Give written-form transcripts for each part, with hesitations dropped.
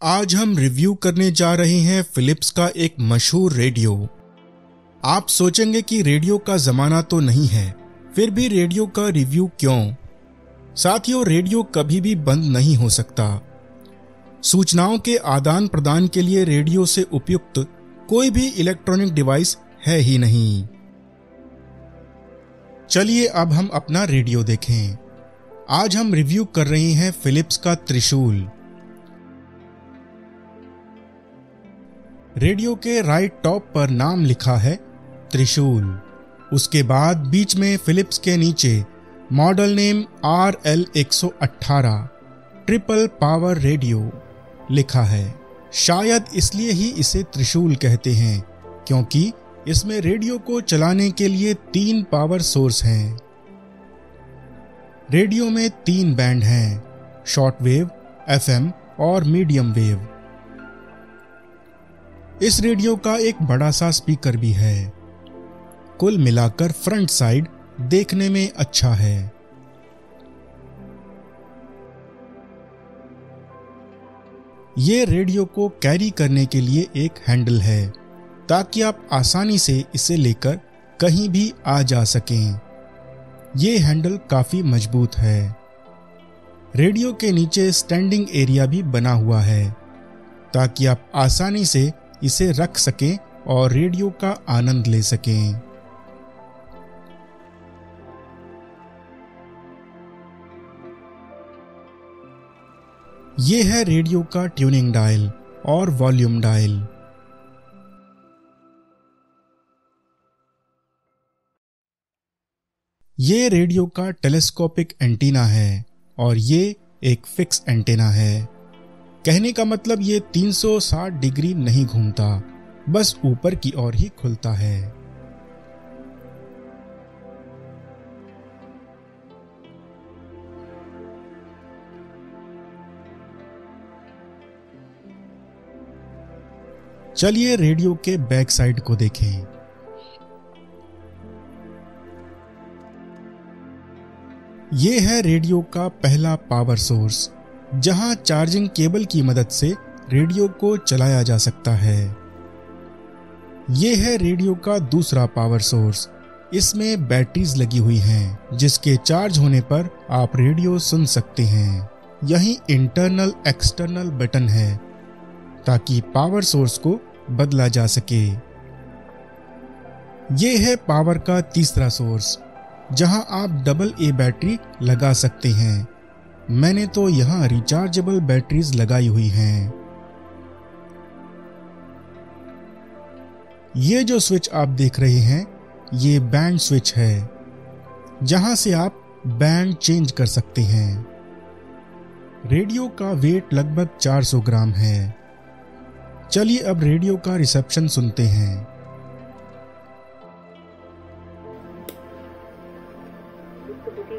आज हम रिव्यू करने जा रहे हैं फिलिप्स का एक मशहूर रेडियो। आप सोचेंगे कि रेडियो का जमाना तो नहीं है, फिर भी रेडियो का रिव्यू क्यों? साथियों, रेडियो कभी भी बंद नहीं हो सकता। सूचनाओं के आदान प्रदान के लिए रेडियो से उपयुक्त कोई भी इलेक्ट्रॉनिक डिवाइस है ही नहीं। चलिए अब हम अपना रेडियो देखें। आज हम रिव्यू कर रहे हैं फिलिप्स का त्रिशूल। रेडियो के राइट टॉप पर नाम लिखा है त्रिशूल। उसके बाद बीच में फिलिप्स के नीचे model name RL118 triple power radio लिखा है। शायद इसलिए ही इसे त्रिशूल कहते हैं, क्योंकि इसमें रेडियो को चलाने के लिए 3 पावर सोर्स हैं। रेडियो में 3 बैंड हैं, शॉर्ट वेव, FM और मीडियम वेव। इस रेडियो का एक बड़ा सा स्पीकर भी है। कुल मिलाकर फ्रंट साइड देखने में अच्छा है। ये रेडियो को कैरी करने के लिए एक हैंडल है, ताकि आप आसानी से इसे लेकर कहीं भी आ जा सकें। ये हैंडल काफी मजबूत है। रेडियो के नीचे स्टैंडिंग एरिया भी बना हुआ है, ताकि आप आसानी से इसे रख सकें और रेडियो का आनंद ले सकें। यह है रेडियो का ट्यूनिंग डायल और वॉल्यूम डायल। ये रेडियो का टेलीस्कोपिक एंटीना है और ये एक फिक्स एंटीना है। कहने का मतलब ये 360 डिग्री नहीं घूमता, बस ऊपर की ओर ही खुलता है। चलिए रेडियो के बैक साइड को देखें। यह है रेडियो का पहला पावर सोर्स, जहां चार्जिंग केबल की मदद से रेडियो को चलाया जा सकता है। यह है रेडियो का दूसरा पावर सोर्स। इसमें बैटरीज लगी हुई हैं, जिसके चार्ज होने पर आप रेडियो सुन सकते हैं। यही इंटरनल एक्सटर्नल बटन है, ताकि पावर सोर्स को बदला जा सके। यह है पावर का तीसरा सोर्स, जहां आप डबल A बैटरी लगा सकते हैं। मैंने तो यहां रिचार्जेबल बैटरीज लगाई हुई हैं। ये जो स्विच आप देख रहे हैं, ये बैंड स्विच है, जहां से आप बैंड चेंज कर सकते हैं। रेडियो का वेट लगभग 400 ग्राम है। चलिए अब रेडियो का रिसेप्शन सुनते हैं।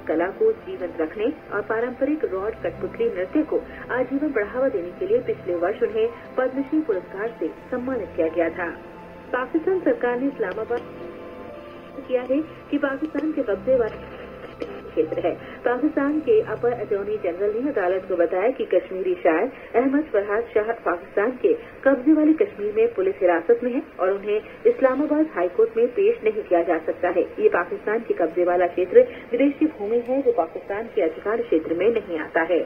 कला को जीवंत रखने और पारंपरिक रॉड कठपुतली नृत्य को आजीवन बढ़ावा देने के लिए पिछले वर्ष उन्हें पद्मश्री पुरस्कार से सम्मानित किया गया था। पाकिस्तान सरकार ने इस्लामाबाद किया है कि पाकिस्तान के कब्जे वाला क्षेत्र है। पाकिस्तान के अपर अटॉर्नी जनरल ने अदालत को बताया कि कश्मीरी शायर अहमद फरहाद शाह पाकिस्तान के कब्जे वाले कश्मीर में पुलिस हिरासत में है और उन्हें इस्लामाबाद हाईकोर्ट में पेश नहीं किया जा सकता है। ये पाकिस्तान के कब्जे वाला क्षेत्र विदेशी भूमि है, जो पाकिस्तान के अधिकार क्षेत्र में नहीं आता है।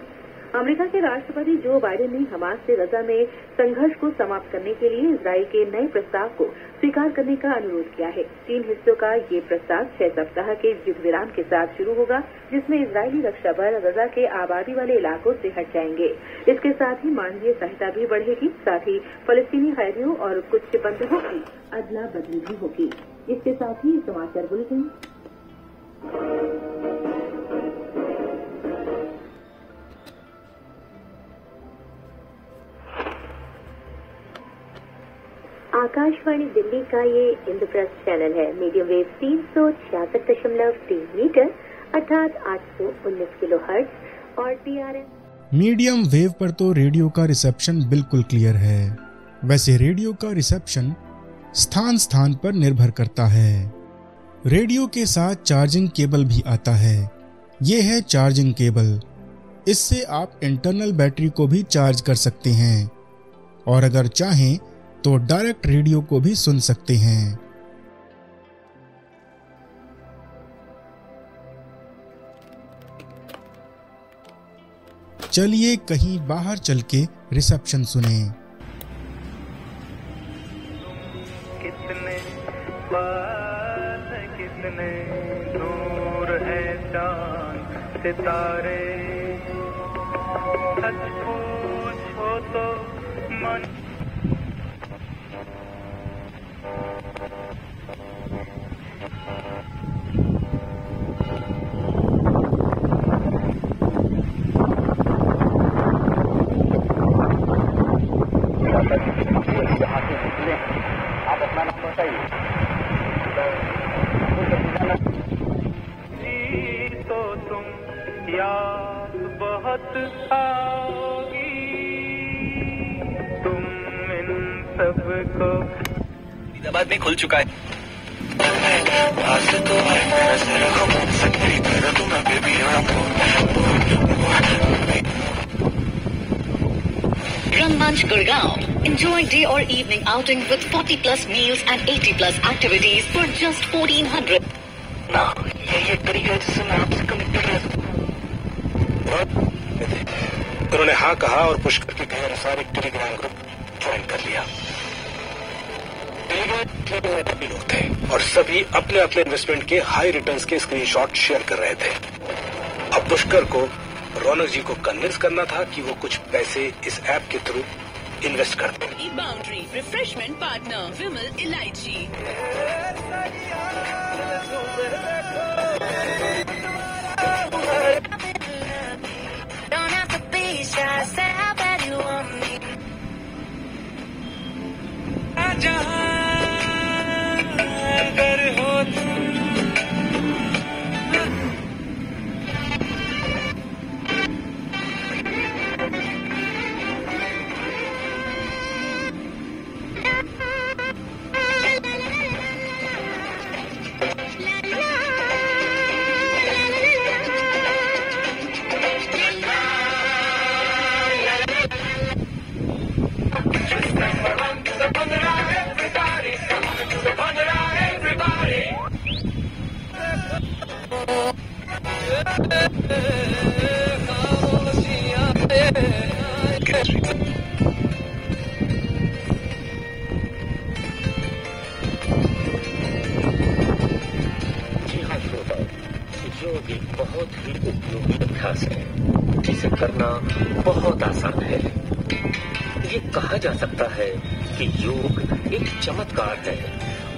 अमेरिका के राष्ट्रपति जो बाइडेन ने हमास से गजा में संघर्ष को समाप्त करने के लिए इजराइल के नए प्रस्ताव को स्वीकार करने का अनुरोध किया है। 3 हिस्सों का ये प्रस्ताव 6 सप्ताह के युद्ध विराम के साथ शुरू होगा, जिसमें इजरायली रक्षा बल गजा के आबादी वाले इलाकों से हट जाएंगे। इसके साथ ही मानवीय सहायता भी बढ़ेगी, साथ ही फलस्तीनी कैदियों और कुछ बंधकों की अदला बदली भी होगी। इसके साथ ही समाचार बुलेटिन आकाशवाणी दिल्ली का ये इंद्रप्रस्थ चैनल है। मीडियम वेव 366.3 मीटर अर्थात 819 किलोहर्ट्ज और TRM। मीडियम वेव पर तो रेडियो का रिसेप्शन बिल्कुल क्लियर है। वैसे रेडियो का रिसेप्शन स्थान स्थान पर निर्भर करता है। रेडियो के साथ चार्जिंग केबल भी आता है। ये है चार्जिंग केबल। इससे आप इंटरनल बैटरी को भी चार्ज कर सकते हैं और अगर चाहें तो डायरेक्ट रेडियो को भी सुन सकते हैं। चलिए कहीं बाहर चल के रिसेप्शन सुने। कितने पास कितने दूर है चांद सितारे, सच पूछो तो मन आप अपना नाम बताइए। जी तो तुम याद बहुत आओगी, तुम इन सब को फरीदाबाद में खुल चुका है। Rangmanch Gurgaon. Enjoy day or evening outing with 40 plus meals and 80 plus activities for just 1400. ना ये तरीका है जिससे मैं आपसे कनेक्ट कर रहा था। उन्होंने हाँ कहा और पुष्कर के कहे अनुसार एक टेलीग्राम ग्रुप ज्वाइन कर लिया। टेलीग्राम में लोग थे और सभी अपने अपने इन्वेस्टमेंट के हाई रिटर्न्स के स्क्रीनशॉट शेयर कर रहे थे। अब पुष्कर को रौनक जी को कन्विंस करना था कि वो कुछ पैसे इस ऐप के थ्रू इन्वेस्ट कर दें। बाउंड्री रिफ्रेशमेंट पार्टनर विमल इलायची। योग एक बहुत ही उपयोगी अभ्यास है जिसे करना बहुत आसान है। ये कहा जा सकता है कि योग एक चमत्कार है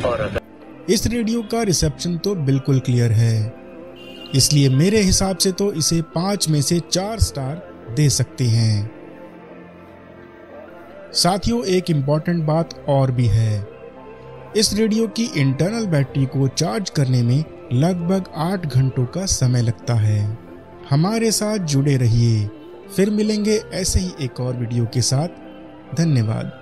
और अगर इस रेडियो का रिसेप्शन तो बिल्कुल क्लियर है, इसलिए मेरे हिसाब से तो इसे 5 में से 4 स्टार दे सकते हैं। साथियों, एक इम्पॉर्टेंट बात और भी है। इस रेडियो की इंटरनल बैटरी को चार्ज करने में लगभग 8 घंटों का समय लगता है। हमारे साथ जुड़े रहिए, फिर मिलेंगे ऐसे ही एक और वीडियो के साथ। धन्यवाद।